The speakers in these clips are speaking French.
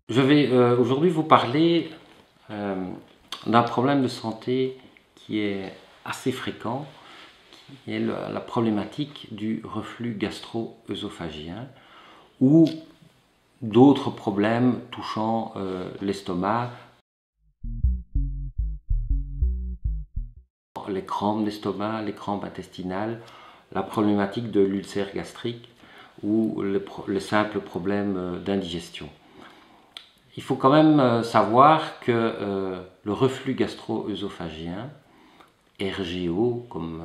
Je vais aujourd'hui vous parler d'un problème de santé qui est assez fréquent, qui est la problématique du reflux gastro-œsophagien ou d'autres problèmes touchant l'estomac, les crampes d'estomac, les crampes intestinales, la problématique de l'ulcère gastrique ou le simple problème d'indigestion. Il faut quand même savoir que le reflux gastro-œsophagien, RGO comme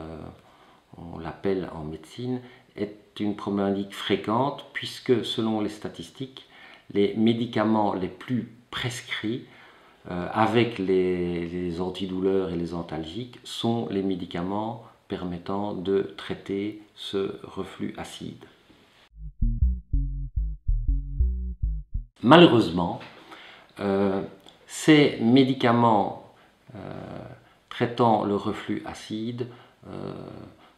on l'appelle en médecine, est une problématique fréquente puisque selon les statistiques, les médicaments les plus prescrits avec les antidouleurs et les antalgiques sont les médicaments permettant de traiter ce reflux acide. Malheureusement, ces médicaments traitant le reflux acide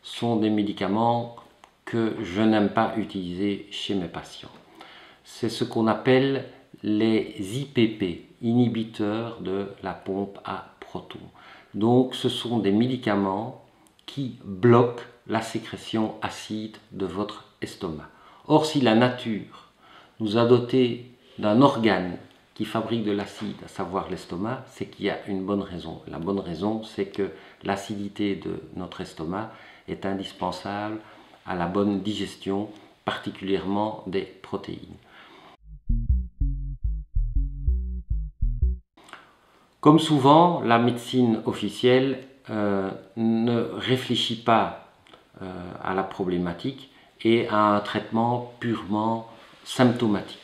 sont des médicaments que je n'aime pas utiliser chez mes patients. C'est ce qu'on appelle les IPP, inhibiteurs de la pompe à protons. Donc ce sont des médicaments qui bloquent la sécrétion acide de votre estomac. Or, si la nature nous a dotés d'un organe qui fabrique de l'acide, à savoir l'estomac, c'est qu'il y a une bonne raison. La bonne raison, c'est que l'acidité de notre estomac est indispensable à la bonne digestion, particulièrement des protéines. Comme souvent, la médecine officielle ne réfléchit pas à la problématique et à un traitement purement symptomatique.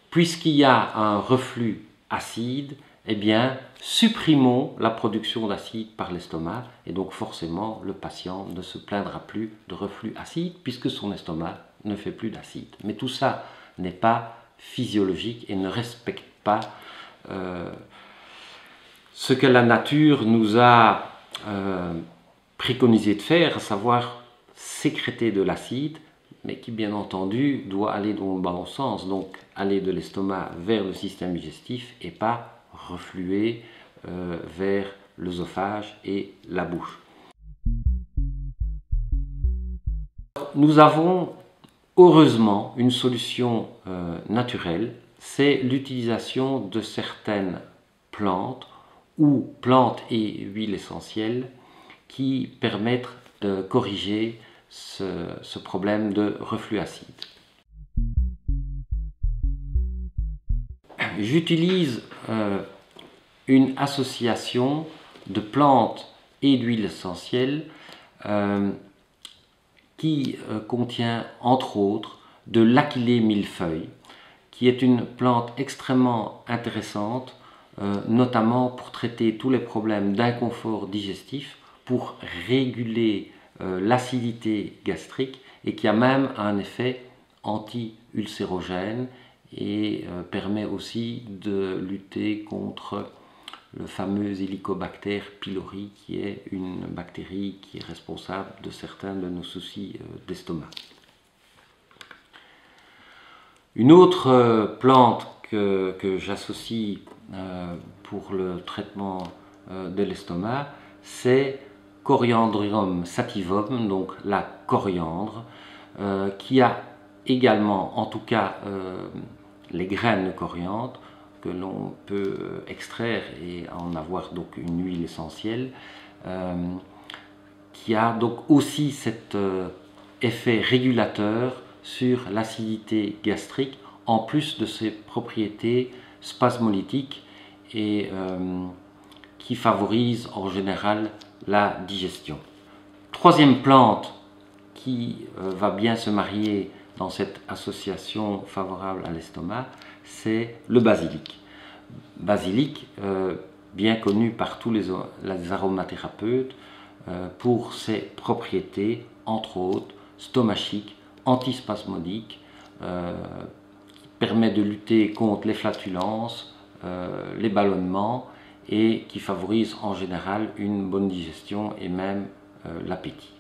Puisqu'il y a un reflux acide, eh bien, supprimons la production d'acide par l'estomac et donc forcément le patient ne se plaindra plus de reflux acide puisque son estomac ne fait plus d'acide. Mais tout ça n'est pas physiologique et ne respecte pas ce que la nature nous a préconisé de faire, à savoir sécréter de l'acide, mais qui bien entendu doit aller dans le bon sens, donc aller de l'estomac vers le système digestif et pas refluer vers l'œsophage et la bouche. Nous avons heureusement une solution naturelle, c'est l'utilisation de certaines plantes ou plantes et huiles essentielles qui permettent de corriger ce problème de reflux acide. J'utilise une association de plantes et d'huiles essentielles qui contient entre autres de l'achillée millefeuille, qui est une plante extrêmement intéressante, notamment pour traiter tous les problèmes d'inconfort digestif, pour réguler l'acidité gastrique et qui a même un effet anti-ulcérogène et permet aussi de lutter contre le fameux Helicobacter pylori qui est une bactérie qui est responsable de certains de nos soucis d'estomac. Une autre plante que j'associe pour le traitement de l'estomac, c'est Coriandrium sativum, donc la coriandre, qui a également, en tout cas les graines de coriandre, que l'on peut extraire et en avoir donc une huile essentielle, qui a donc aussi cet effet régulateur sur l'acidité gastrique, en plus de ses propriétés spasmolytiques et qui favorise en général la digestion. Troisième plante qui va bien se marier dans cette association favorable à l'estomac, c'est le basilic. Basilic, bien connu par tous les aromathérapeutes pour ses propriétés, entre autres, stomachiques, antispasmodiques, qui permet de lutter contre les flatulences, les ballonnements et qui favorise en général une bonne digestion et même l'appétit.